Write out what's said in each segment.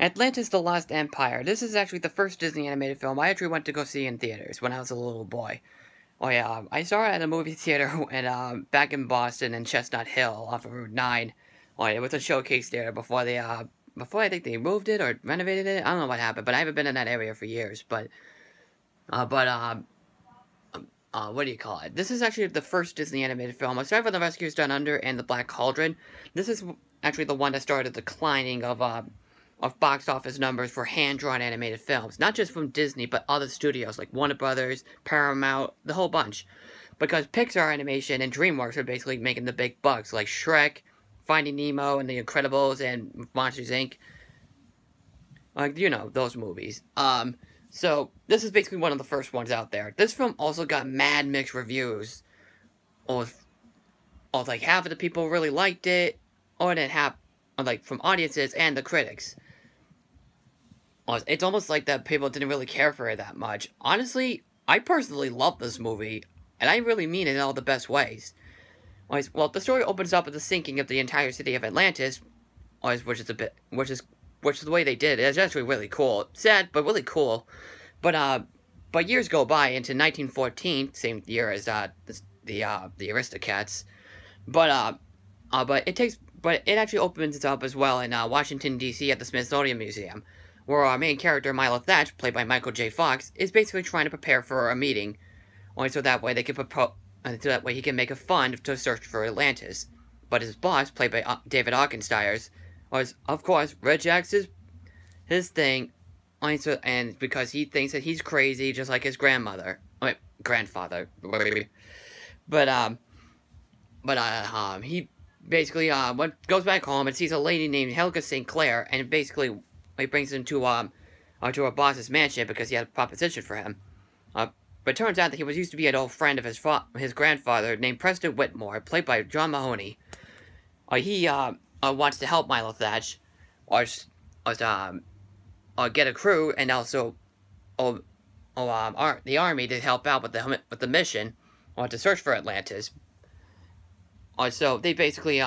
Atlantis The Lost Empire. This is actually the first Disney animated film I actually went to go see in theaters when I was a little boy. Oh yeah, I saw it at a movie theater back in Boston in Chestnut Hill off of Route 9. Oh, it was a showcase theater before I think they moved it or renovated it. I don't know what happened, but I haven't been in that area for years. Uh, but what do you call it? This is actually the first Disney animated film. Aside from The Rescuers Down Under and The Black Cauldron, this is actually the one that started the declining of box office numbers for hand-drawn animated films. Not just from Disney, but other studios like Warner Brothers, Paramount, the whole bunch. Because Pixar Animation and DreamWorks are basically making the big bucks, like Shrek, Finding Nemo, and The Incredibles, and Monsters, Inc. Like, you know, those movies. So, this is basically one of the first ones out there. This film also got mad mixed reviews. Or like, half of the people really liked it, or then half, like, from audiences and the critics. It's almost like that people didn't really care for it that much. Honestly, I personally love this movie, and I really mean it in all the best ways. Well, the story opens up with the sinking of the entire city of Atlantis, which is the way they did it. It's actually really cool. Sad, but really cool. But years go by into 1914, same year as the Aristocats. But it actually opens up as well in Washington D.C. at the Smithsonian Museum, where our main character Milo Thatch, played by Michael J. Fox, is basically trying to prepare for a meeting, so that way he can make a fund to search for Atlantis. But his boss, played by David Auchenstiers, of course rejects his thing, and because he thinks that he's crazy, just like his grandfather. He basically goes back home and sees a lady named Helga St. Clair, and basically he brings him to her boss's mansion because he had a proposition for him. But it turns out that he used to be an old friend of his grandfather named Preston Whitmore, played by John Mahoney. He wants to help Milo Thatch, get a crew, and also the army to help out with the mission, or to search for Atlantis. So they basically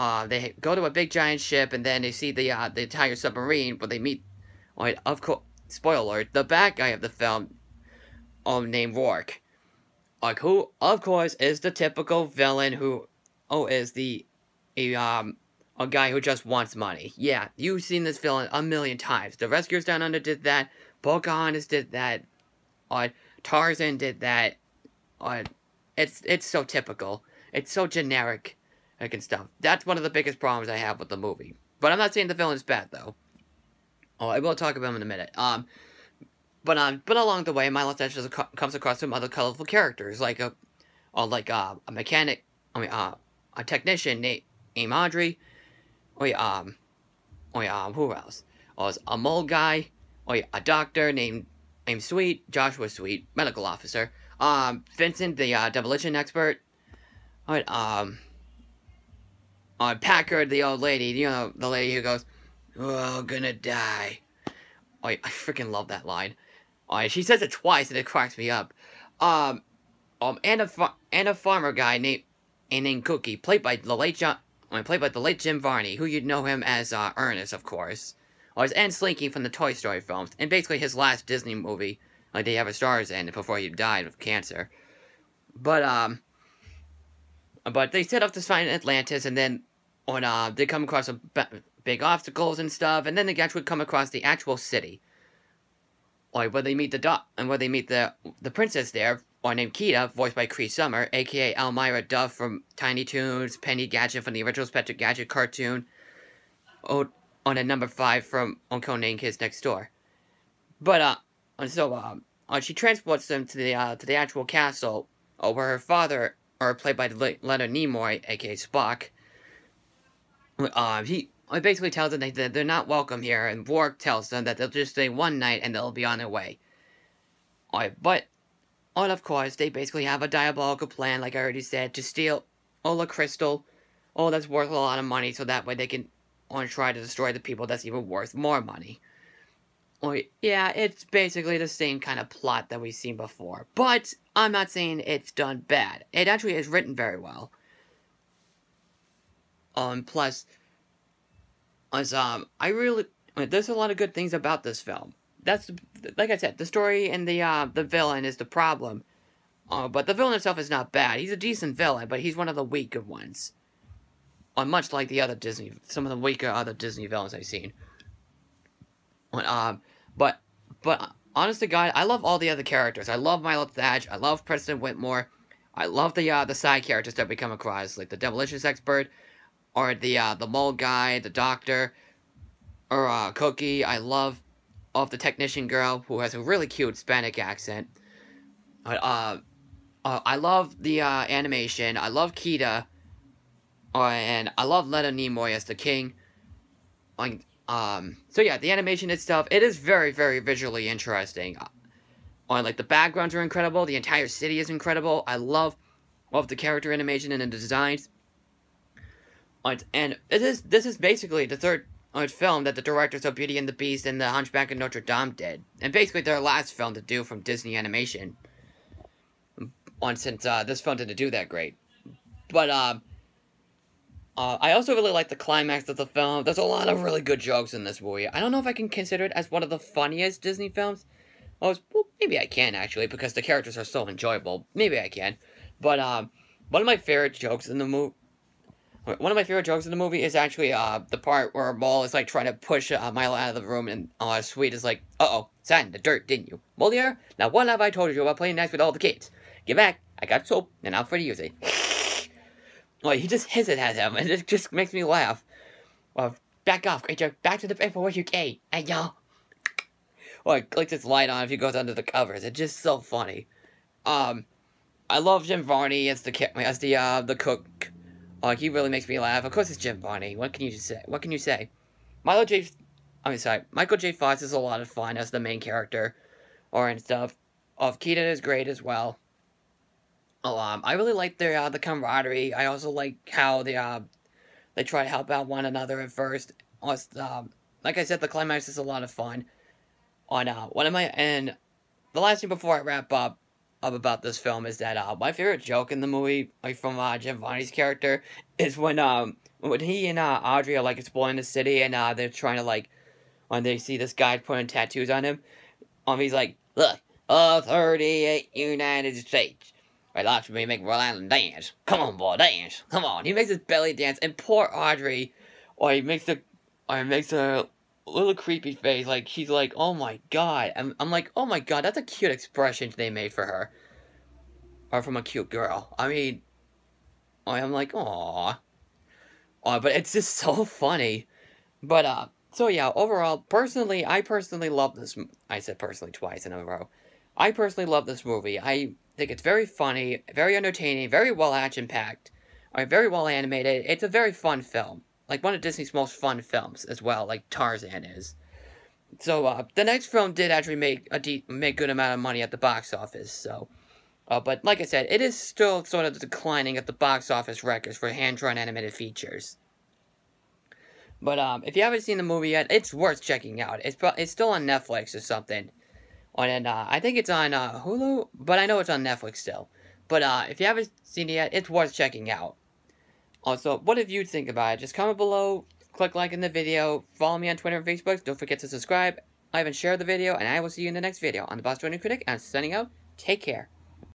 they go to a big giant ship, and then they see the entire submarine, but they meet, of course, spoiler alert, the bad guy of the film, named Rourke, who of course is the typical villain who is a guy who just wants money. Yeah, you've seen this villain a million times. The Rescuers Down Under did that. Pocahontas did that. Tarzan did that. It's so typical. It's so generic and stuff. That's one of the biggest problems I have with the movie. But I'm not saying the villain's bad, though. I will talk about him in a minute. But along the way, Milo Thatch comes across some other colorful characters, like a mechanic, a technician named Audrey. Who else? A mole guy. A doctor named Sweet, Joshua Sweet, medical officer. Vincent, the demolition expert. Packard, the old lady, you know, the lady who goes, "Oh, gonna die." I freaking love that line. She says it twice and it cracks me up. And a farmer guy named Cookie, played by the late Jim Varney, who you'd know him as Ernest, of course. And Slinky from the Toy Story films, and basically his last Disney movie, like they have a stars in before he died of cancer. But they set up to find Atlantis, and then they come across some big obstacles and stuff, and then they actually come across the actual city. Where they meet the princess there, named Kita, voiced by Cree Summer, aka Elmira Duff from Tiny Toons, Penny Gadget from the original Inspector Gadget cartoon, on a number 5 from Codename Kids Next Door. But she transports them to the actual castle, where her father, played by Leonard Nimoy, aka Spock, he basically tells them that they're not welcome here, and Rourke tells them that they'll just stay one night and they'll be on their way. But of course, they basically have a diabolical plan, like I already said, to steal all the crystal, that's worth a lot of money, so that way they can try to destroy the people that's even worth more money. Yeah, it's basically the same kind of plot that we've seen before, but I'm not saying it's done bad. It actually is written very well. Plus, I really, there's a lot of good things about this film. That's, like I said, the story and the villain is the problem. But the villain itself is not bad. He's a decent villain, but he's one of the weaker ones. Much like the other some of the weaker other Disney villains I've seen. But honest to God, I love all the other characters. I love Milo Thatch. I love Preston Whitmore. I love the side characters that we come across, like the demolitions expert, or the mole guy, the doctor, or Cookie. I love the technician girl who has a really cute Hispanic accent. I love the animation. I love Kita, and I love Leonard Nimoy as the king. So yeah, the animation itself, it is very, very visually interesting. Like, the backgrounds are incredible, the entire city is incredible, I love the character animation and the designs. And this is basically the third film that the directors of Beauty and the Beast and The Hunchback of Notre Dame did. And basically their last film to do from Disney Animation. Since this film didn't do that great. But, I also really like the climax of the film. There's a lot of really good jokes in this movie. I don't know if I can consider it as one of the funniest Disney films. Well, maybe I can, actually, because the characters are so enjoyable. Maybe I can. But, one of my favorite jokes in the movie... One of my favorite jokes in the movie is actually, the part where Mole is, like, trying to push Milo out of the room, and Sweet is like, uh-oh, sat in the dirt, didn't you? Moliere, now what have I told you about playing nice with all the kids? Get back, I got soap, and I'm free to use it. Like, he just hisses at him, and it just makes me laugh. Well, back off, creature, back to the paper where you came, hey, y'all. Well, it clicks its light on if he goes under the covers, it's just so funny. I love Jim Varney as the cook. He really makes me laugh. Of course it's Jim Varney, what can you say? Michael J. Fox is a lot of fun as the main character, and stuff. Keaton is great as well. I really like their the camaraderie. I also like how they try to help out one another at first. Like I said, the climax is a lot of fun. And the last thing before I wrap up about this film is that my favorite joke in the movie, like from Jim Varney's character, is when he and Audrey are like exploring the city and they're trying to like when they see this guy putting tattoos on him. He's like, look, 38 United States. I'd like me to make Rhode Island dance. Come on, boy, dance. Come on. He makes his belly dance, and poor Audrey, he makes a little creepy face, like, she's like, oh my god. I'm like, oh my god, that's a cute expression they made for her. Or from a cute girl. I mean, I'm like, aww. But it's just so funny. But, so yeah, overall, I personally love this. I said personally twice in a row. I personally love this movie. I think it's very funny, very entertaining, very well action-packed, very well animated. It's a very fun film. Like, one of Disney's most fun films, as well, like Tarzan is. So, the next film did actually make a good amount of money at the box office, so... but, like I said, it is still sort of declining at the box office records for hand-drawn animated features. But, if you haven't seen the movie yet, it's worth checking out. It's still on Netflix or something. And, I think it's on, Hulu, but I know it's on Netflix still. But, if you haven't seen it yet, it's worth checking out. Also, what did you think about it? Just comment below, click like in the video, follow me on Twitter and Facebook, don't forget to subscribe, like and share the video, and I will see you in the next video on the Bostonian Critic. I'm signing out, take care.